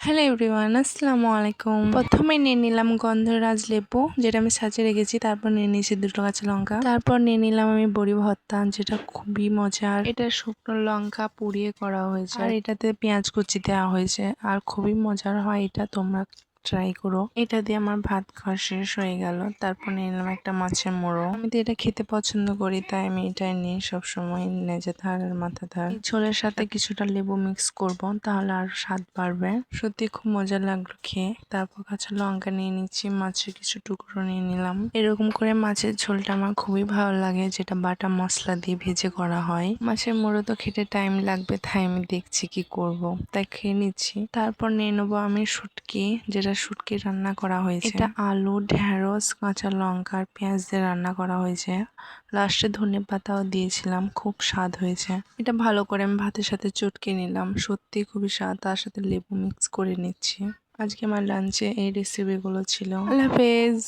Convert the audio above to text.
Hello everyone, আসসালামু আলাইকুম। প্রথমে নিয়ে নিলাম গন্ধরাজ লেবু, যেটা আমি সাজিয়ে রেখেছি। তারপর নিয়ে নিয়েছি দুটো কাঁচা লঙ্কা। তারপর নিয়ে নিলাম আমি বড়ি ভর্তা, যেটা খুবই মজার। এটা শুকনো লঙ্কা পুড়িয়ে করা হয়েছে আর এটাতে পেঁয়াজ কুচি দেওয়া হয়েছে আর খুবই মজার হয় এটা। তোমরা ট্রাই করো। এটা দিয়ে আমার ভাত খাওয়া শেষ হয়ে গেল। তারপর নিয়ে নিলাম একটা মাছের মোড়ো। আমি তো এটা খেতে পছন্দ করি, তাই আমি এটাই নিই সবসময়, নেজে ধার আর মাথা ধার। এই ঝোলের সাথে কিছুটা লেবু মিক্স করব, তাহলে আর স্বাদ বাড়বে। সত্যি খুব মজা লাগলো খেয়ে। তারপর কাঁচা লঙ্কা নিয়ে নিচ্ছি, মাছের কিছু টুকরো নিয়ে নিলাম। এরকম করে মাছের ঝোলটা আমার খুবই ভালো লাগে, যেটা বাটা মশলা দিয়ে ভেজে করা হয়। মাছের মোড়ো তো খেতে টাইম লাগবে, তাই আমি দেখছি কি করব, তাই খেয়ে নিচ্ছি। তারপর নিয়ে নেবো আমি শুটকি, যেটা শুটকি রান্না করা হয়েছে। এটা আলু, ঢেঁড়স, কাঁচা লঙ্কা আর পেঁয়াজ দিয়ে রান্না করা হয়েছে। লাস্টে ধনে পাতাও দিয়েছিলাম, খুব স্বাদ হয়েছে। এটা ভালো করে আমি ভাতের সাথে চটকে নিলাম, সত্যি খুবই স্বাদ। তার সাথে লেবু মিক্স করে নিচ্ছি। আজকে আমার লাঞ্চে এই রেসিপিগুলো ছিল। আল্লাহ হাফেজ।